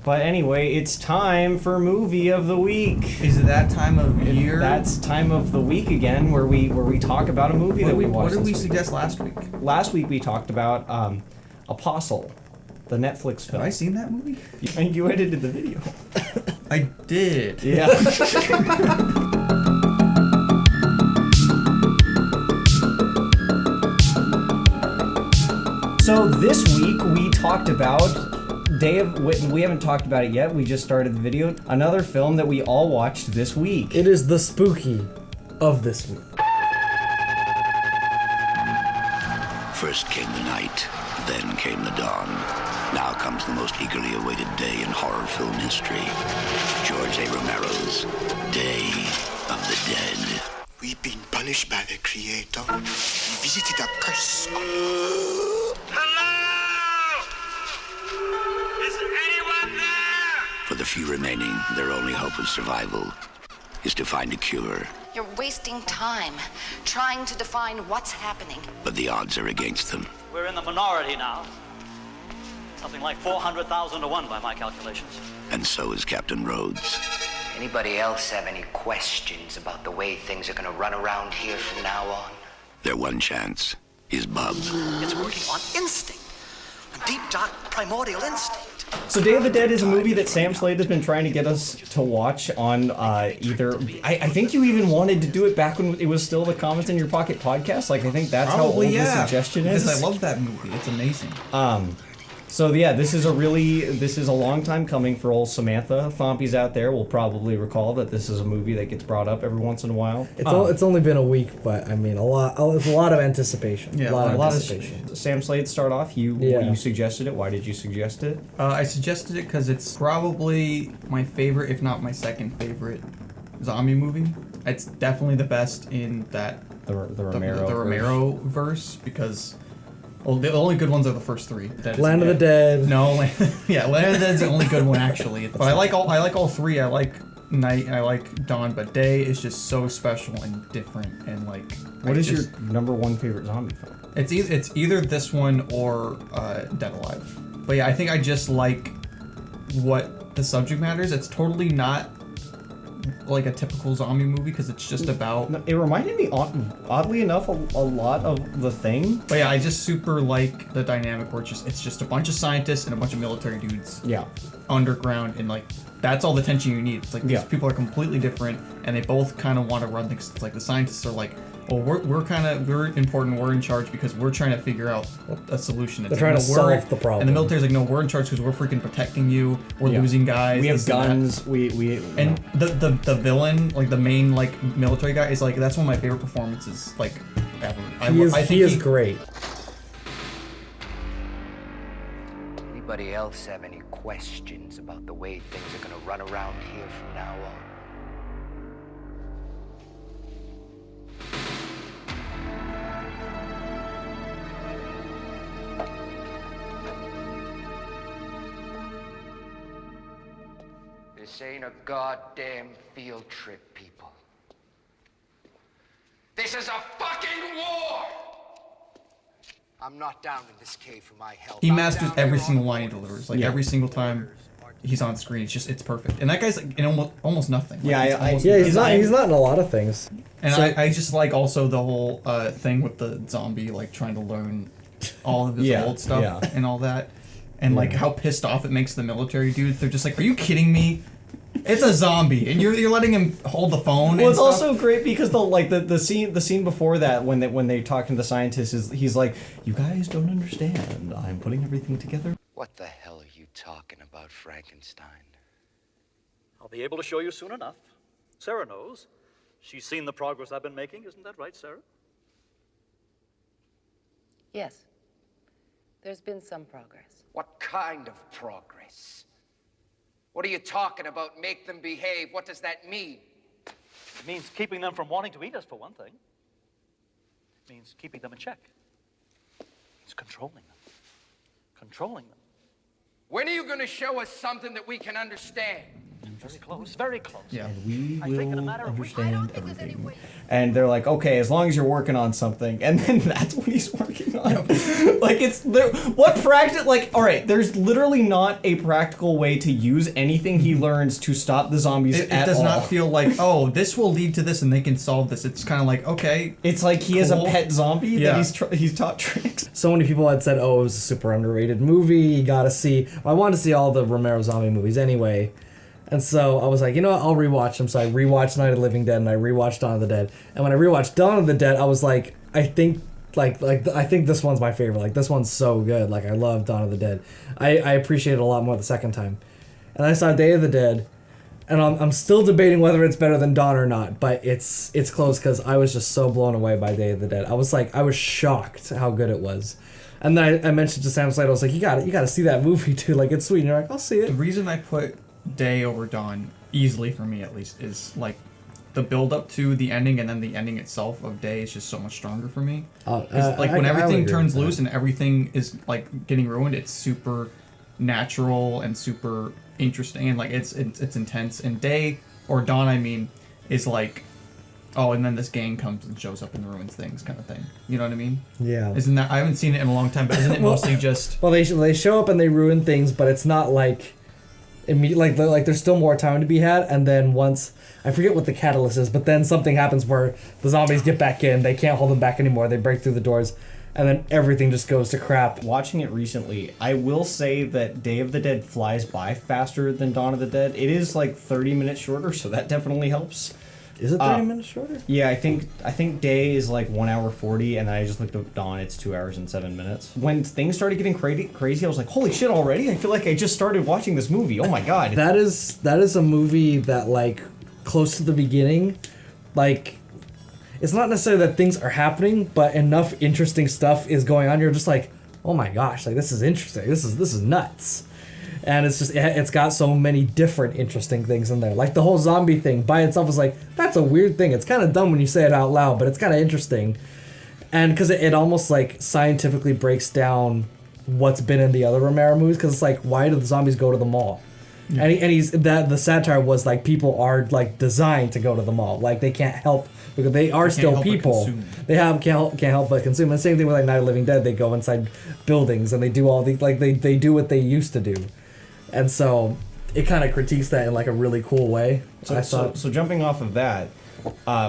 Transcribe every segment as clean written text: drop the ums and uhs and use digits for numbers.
But anyway, it's time for Movie of the Week. Is it that time of year? That's time of the week again, where we talk about a movie that we watched. What did we suggest last week? Last week we talked about Apostle, the Netflix film. Have I seen that movie? You edited the video. I did. Yeah. So this week we talked about we haven't talked about it yet. We just started the video. Another film that we all watched this week. It is the spooky of this week. First came the night, then came the dawn. Now comes the most eagerly awaited day in horror film history. George A. Romero's Day of the Dead. We've been punished by the Creator. We visited a curse. Hello? Is anyone there? For the few remaining, their only hope of survival is to find a cure. You're wasting time trying to define what's happening. But the odds are against them. We're in the minority now. Something like 400,000 to 1 by my calculations. And so is Captain Rhodes. Anybody else have any questions about the way things are gonna run around here from now on? Their one chance is Bub. It's working on instinct. A deep, dark, primordial instinct. So Day of the Dead is a movie that Sam Slade has been trying to get us to watch on either... I think you even wanted to do it back when it was still the Comments in Your Pocket podcast. Like, I think that's Probably, how old yeah. the suggestion is. Because I love that movie. It's amazing. So yeah, this is a long time coming for old Samantha. Thompies out there will probably recall that this is a movie that gets brought up every once in a while. It's only been a week, but I mean, it's a lot of anticipation. Yeah, a lot of anticipation. Sam Slade, start off. You suggested it. Why did you suggest it? I suggested it because it's probably my favorite, if not my second favorite, zombie movie. It's definitely the best in that The Romero. the Romero verse because. Well, the only good ones are the first three. Land of the Dead. No, Land of the Dead's the only good one actually. But I like all three. I like Night, I like Dawn, but Day is just so special and different and like. What is your number one favorite zombie film? It's either this one or Dead Alive. But yeah, I think I just like what the subject matter is. It's totally not like a typical zombie movie because it's just about. It reminded me, oddly enough, a lot of The Thing. But yeah, I just super like the dynamic where it's just a bunch of scientists and a bunch of military dudes. Yeah. Underground and like that's all the tension you need. It's like these people are completely different and they both kind of want to run things. It's like the scientists are like, well, we're important. We're in charge because we're trying to figure out a solution. They're trying to solve the problem. And the military's like, no, we're in charge because we're freaking protecting you. We're losing guys. We have guns. And the villain, like the main like military guy, is like that's one of my favorite performances like ever. He is great. Anybody else have any questions about the way things are gonna run around here from now on? This ain't a goddamn field trip, people. This is a fucking war! I'm not down in this cave for my health. He masters every single line he delivers. Like every single time he's on screen, it's perfect. And that guy's like in almost nothing. Like, he's not in a lot of things. And I just like also the whole thing with the zombie like trying to learn all of his old stuff and all that. And like how pissed off it makes the military dudes. They're just like, are you kidding me? It's a zombie, and you're letting him hold the phone. Well, and it's stuff. also great because the scene before that when they talk to the scientists is he's like, you guys don't understand. I'm putting everything together. What the hell are you talking about, Frankenstein? I'll be able to show you soon enough. Sarah knows. She's seen the progress I've been making. Isn't that right, Sarah? Yes. There's been some progress. What kind of progress? What are you talking about? Make them behave. What does that mean? It means keeping them from wanting to eat us, for one thing. It means keeping them in check. It's controlling them. Controlling them. When are you going to show us something that we can understand? Very close, very close. Yeah. And we I think in a will matter of weeks. understand everything. And they're like, okay, as long as you're working on something, and then that's what he's working on. Like all right, there's literally not a practical way to use anything he learns to stop the zombies It at does all. not feel like, oh, this will lead to this and they can solve this. It's kind of like, okay. It's like he has a cool. pet zombie Yeah. that he's taught tricks. So many people had said, "Oh, it was a super underrated movie. You gotta see." Well, I wanted to see all the Romero zombie movies anyway, and so I was like, you know what? I'll rewatch them. So I rewatched Night of the Living Dead and I rewatched Dawn of the Dead. And when I rewatched Dawn of the Dead, I was like, I think this one's my favorite. Like this one's so good. Like I love Dawn of the Dead. I appreciate it a lot more the second time. And I saw Day of the Dead, and I'm still debating whether it's better than Dawn or not. But it's close because I was just so blown away by Day of the Dead. I was shocked how good it was. And then I mentioned to Sam Slade, I was like, you gotta see that movie too. Like it's sweet. And you're like, I'll see it. The reason I put Day over Dawn, easily for me at least, is like the build up to the ending and then the ending itself of Day is just so much stronger for me. When everything turns loose and everything is like getting ruined, it's super natural and super interesting and like it's intense. And Day or Dawn, I mean, is like, oh, and then this gang comes and shows up and ruins things, kind of thing. You know what I mean? Yeah. Isn't that? I haven't seen it in a long time, but isn't it mostly just? Well, they show up and they ruin things, but it's not like immediately. Like there's still more time to be had, and then once I forget what the catalyst is, but then something happens where the zombies get back in. They can't hold them back anymore. They break through the doors, and then everything just goes to crap. Watching it recently, I will say that Day of the Dead flies by faster than Dawn of the Dead. It is like 30 minutes shorter, so that definitely helps. Is it 30 minutes shorter? Yeah, I think Day is like 1 hour 40, and then I just looked up Dawn. It's 2 hours and 7 minutes. When things started getting crazy, I was like, "Holy shit! Already? I feel like I just started watching this movie. Oh my god!" That is a movie that like close to the beginning, like it's not necessarily that things are happening, but enough interesting stuff is going on. You're just like, "Oh my gosh! Like this is interesting. This is nuts." And it's got so many different interesting things in there. Like the whole zombie thing by itself is like, that's a weird thing. It's kind of dumb when you say it out loud, but it's kind of interesting. And because it almost like scientifically breaks down what's been in the other Romero movies. Because it's like, why do the zombies go to the mall? Yeah. And the satire was like, people are like designed to go to the mall. Like they can't help because they are still people. They can't help but consume. And the same thing with like Night of the Living Dead. They go inside buildings and they do all these, like they do what they used to do. And so it kind of critiques that in like a really cool way. So jumping off of that,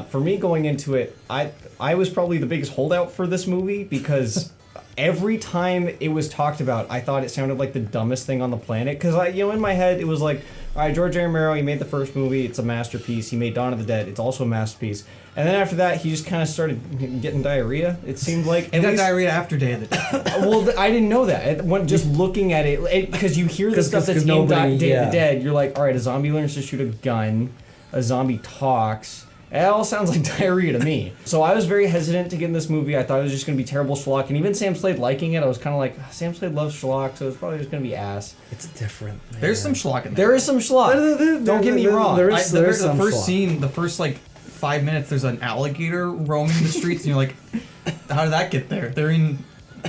for me going into it, I was probably the biggest holdout for this movie because every time it was talked about, I thought it sounded like the dumbest thing on the planet. Because in my head it was like, all right, George A. Romero, he made the first movie, it's a masterpiece. He made Dawn of the Dead, it's also a masterpiece. And then after that, he just kind of started getting diarrhea. It seemed like he got diarrhea after Day of the Dead. Well, I didn't know that. Just looking at it, because you hear the stuff that's in Day of the Dead, you're like, all right, a zombie learns to shoot a gun, a zombie talks. It all sounds like diarrhea to me. So I was very hesitant to get in this movie. I thought it was just going to be terrible schlock. And even Sam Slade liking it, I was kind of like, Sam Slade loves schlock, so it's probably just going to be ass. It's different, man. There's some schlock in there. There is some schlock. Don't get me wrong. There is the some first schlock. scene, the first like 5 minutes, there's an alligator roaming the streets, and you're like, how did that get there? They're in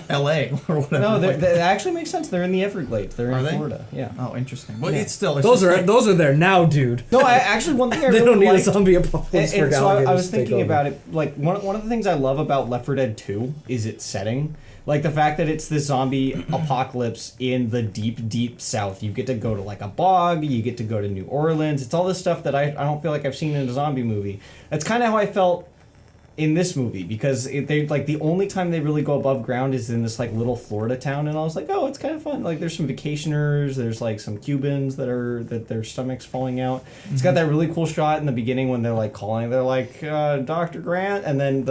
L.A. or whatever. No, that actually makes sense. They're in the Everglades. They're in Florida. Yeah. Oh, interesting. Well, Yeah. it's still... Those are there now, dude. No, actually one thing I they really don't need liked, a zombie apocalypse for so I was alligators to take thinking over. about it. Like one of the things I love about Left 4 Dead 2 is its setting. Like the fact that it's this zombie apocalypse in the deep, deep south. You get to go to like a bog. You get to go to New Orleans. It's all this stuff that I don't feel like I've seen in a zombie movie. That's kind of how I felt in this movie, because they like the only time they really go above ground is in this like little Florida town, and I was like, oh, it's kind of fun. Like there's some vacationers, there's like some Cubans that their stomachs falling out. It's got that really cool shot in the beginning when they're like calling, they're like Dr. Grant, and then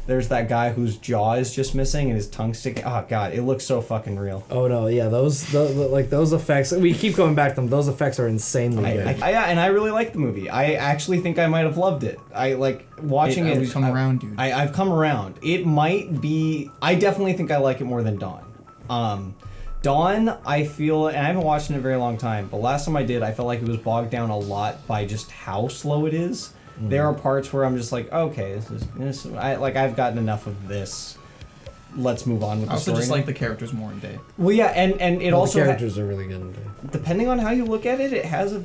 there's that guy whose jaw is just missing and his tongue sticking. Oh god, it looks so fucking real. Oh no, yeah, those effects. We keep going back to them. Those effects are insanely good. And I really like the movie. I actually think I might have loved it. I like watching it. We've come around, dude. I've come around. It might be. I definitely think I like it more than Dawn. Dawn, I feel, and I haven't watched it in a very long time, but last time I did, I felt like it was bogged down a lot by just how slow it is. There are parts where I'm just like, okay, I've gotten enough of this. Let's move on with the story. I also just like the characters more in Day. Well, yeah, and it also the characters are really good in Day. Depending on how you look at it, it has a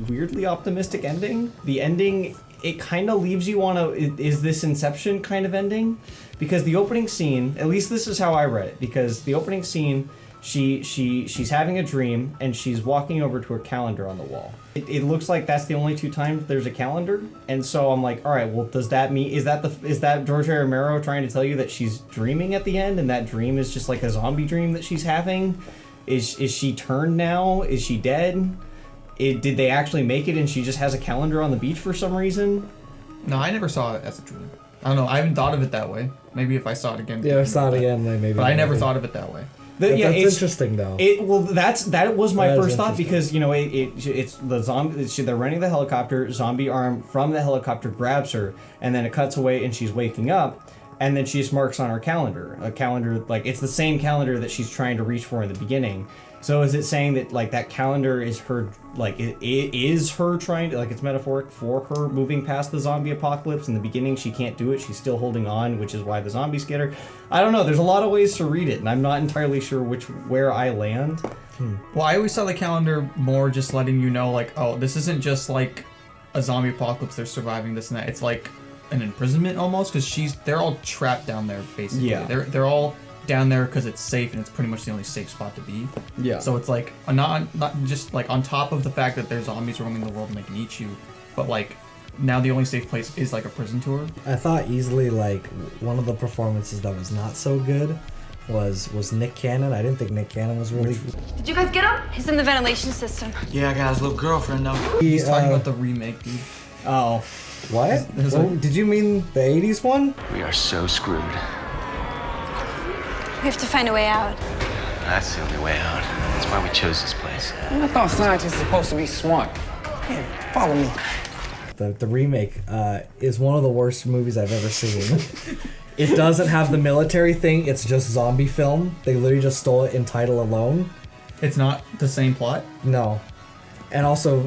weirdly optimistic ending. The ending, it kind of leaves you on a, is this Inception kind of ending? Because the opening scene, at least this is how I read it, because the opening scene, she's having a dream and she's walking over to her calendar on the wall. It looks like that's the only 2 times there's a calendar, and so I'm like, all right, well, does that mean, is that George A Romero trying to tell you that she's dreaming at the end, and that dream is just like a zombie dream that she's having? Is she turned now? Is she dead? Did they actually make it and she just has a calendar on the beach for some reason? No, I never saw it as a dream. I don't know. I haven't thought of it that way. Maybe if I saw it again. Yeah, if I saw it again, then maybe. But I never thought of it that way. That's interesting, though. That was my That is first thought, because it's the zombie. They're running the helicopter. Zombie arm from the helicopter grabs her, and then it cuts away, and she's waking up, and then she just marks on her calendar. A calendar, like, it's the same calendar that she's trying to reach for in the beginning. So is it saying that, like, that calendar is her, like, it is her trying to, like, it's metaphoric for her moving past the zombie apocalypse? In the beginning, she can't do it. She's still holding on, which is why the zombies get her. I don't know. There's a lot of ways to read it, and I'm not entirely sure where I land. Well, I always saw the calendar more just letting you know, like, oh, this isn't just, like, a zombie apocalypse, they're surviving this and that. It's like an imprisonment almost, because they're all trapped down there, basically. Yeah. They're all down there because it's safe, and it's pretty much the only safe spot to be. Yeah. So it's like not just like on top of the fact that there's zombies roaming the world and they can eat you, but like now the only safe place is like a prison tour. I thought easily like one of the performances that was not so good was Nick Cannon. I didn't think Nick Cannon was really. Did you guys get him? He's in the ventilation system. Yeah, I got his little girlfriend though. He's talking about the remake, dude. Oh. What? Did you mean the 80s one? We are so screwed. We have to find a way out. That's the only way out. That's why we chose this place. I thought scientists are supposed to be smart. Hey, follow me. The remake is one of the worst movies I've ever seen. It doesn't have the military thing. It's just zombie film. They literally just stole it in title alone. It's not the same plot? No. And also,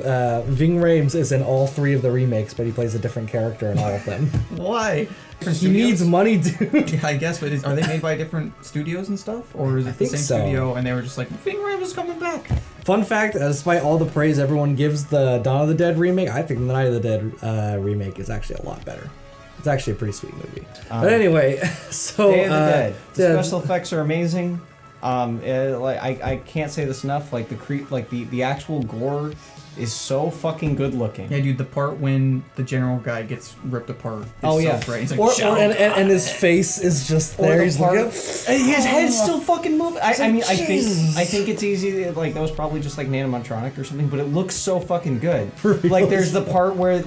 Ving Rhames is in all 3 of the remakes, but he plays a different character in all of them. Why? He needs money, dude. Yeah, I guess, but are they made by different studios and stuff? Or is it the same studio and they were just like, Ving Rhames is coming back? Fun fact, despite all the praise everyone gives the Dawn of the Dead remake, I think the Night of the Dead remake is actually a lot better. It's actually a pretty sweet movie. But anyway, so... Day of the Dead. The special effects are amazing. I can't say this enough. Like the actual gore is so fucking good looking. Yeah, dude, the part when the general guy gets ripped apart is so great. He's like, and his face is just there. He's looking. His head's still fucking moving. I think it's easy. Like that was probably just like nanomatronic or something, but it looks so fucking good. Like there's the part where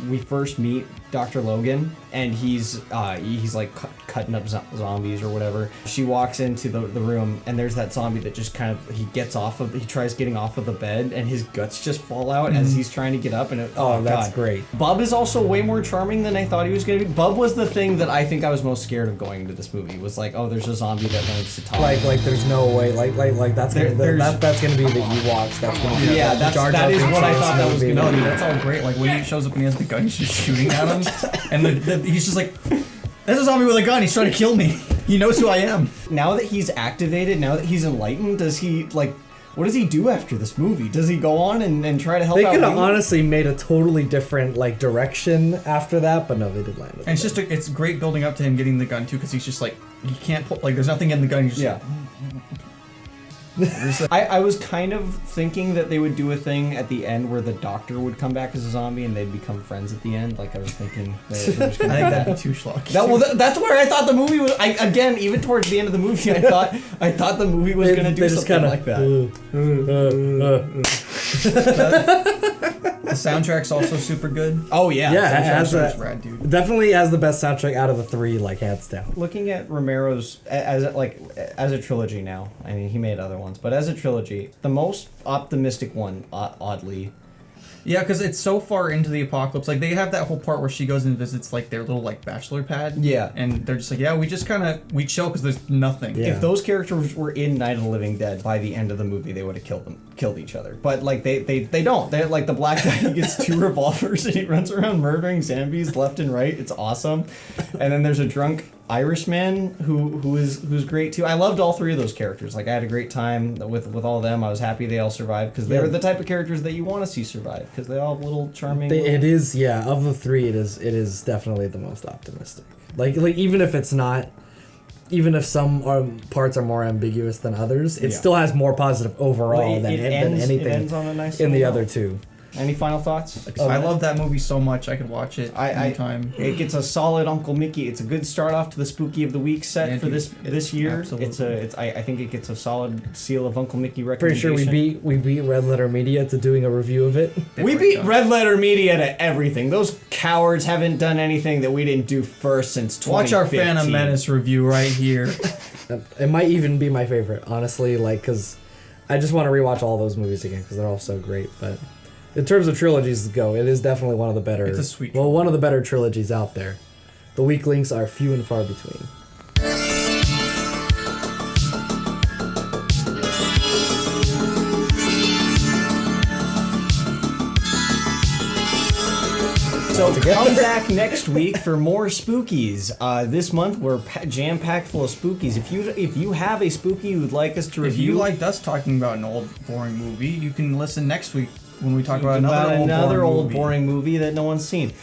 we first meet Dr. Logan, and he's like cutting up zombies or whatever. She walks into the room, and there's that zombie that just kind of he tries getting off of the bed, and his guts just fall out as he's trying to get up. And that's great. Bub is also way more charming than I thought he was gonna be. Bub was the thing that I think I was most scared of going into this movie. Was like, oh, there's a zombie that learns to talk. Like there's no way. Like that's gonna be the Ewoks. That's gonna be that is what I thought that was gonna be. No, dude, that's all great. Like when he shows up and he has the gun, he's just shooting at him. And he's just like, there's a zombie with a gun, he's trying to kill me. He knows who I am. Now that he's activated, now that he's enlightened, does he, like, what does he do after this movie? Does he go on and try to help out? They could have honestly made a totally different, like, direction after that, but no, they did land it. And it's great building up to him getting the gun, too, because he's just like, he can't pull, like, there's nothing in the gun, he's just I was kind of thinking that they would do a thing at the end where the doctor would come back as a zombie and they'd become friends at the end. Like I was thinking. I think that'd be too schlocky. That's where I thought the movie was. Again, even towards the end of the movie, I thought the movie was going to do something like that. The soundtrack's also super good. Oh yeah, rad, dude. Definitely has the best soundtrack out of the 3, like hands down. Looking at Romero's as a trilogy now. I mean, he made other ones, but as a trilogy, the most optimistic one, oddly. Yeah, because it's so far into the apocalypse. Like, they have that whole part where she goes and visits, like, their little, like, bachelor pad. Yeah. And they're just like, yeah, we just kind of, we chill because there's nothing. Yeah. If those characters were in Night of the Living Dead, by the end of the movie, they would have killed each other. But, like, they don't. They're, like, the black guy, he gets 2 revolvers and he runs around murdering zombies left and right. It's awesome. And then there's a drunk Irishman, who's great too. I loved all three of those characters. Like I had a great time with all of them. I was happy they all survived because they were the type of characters that you want to see survive because they all have little charming. It is of the three, it is definitely the most optimistic. Like even if it's not, even if some parts are more ambiguous than others, it still has more positive overall than anything in the other two. Any final thoughts? I love that movie so much. I could watch it anytime. It gets a solid Uncle Mikki. It's a good start off to the Spooky of the Week set for this year. Absolutely. I think it gets a solid seal of Uncle Mikki Pretty recommendation. sure we beat Red Letter Media to doing a review of it. We beat Red Letter Media to everything. Those cowards haven't done anything that we didn't do first since 2015. Watch our Phantom Menace review right here. It might even be my favorite, honestly, because I just want to rewatch all those movies again because they're all so great. But in terms of trilogies go, it is definitely one of the better. It's a sweet. Well, one of the better trilogies out there. The weak links are few and far between. So come back next week for more spookies. This month we're jam-packed full of spookies. If you have a spooky you would like us to review, if you liked us talking about an old boring movie, you can listen next week when we talk about another old boring movie that no one's seen.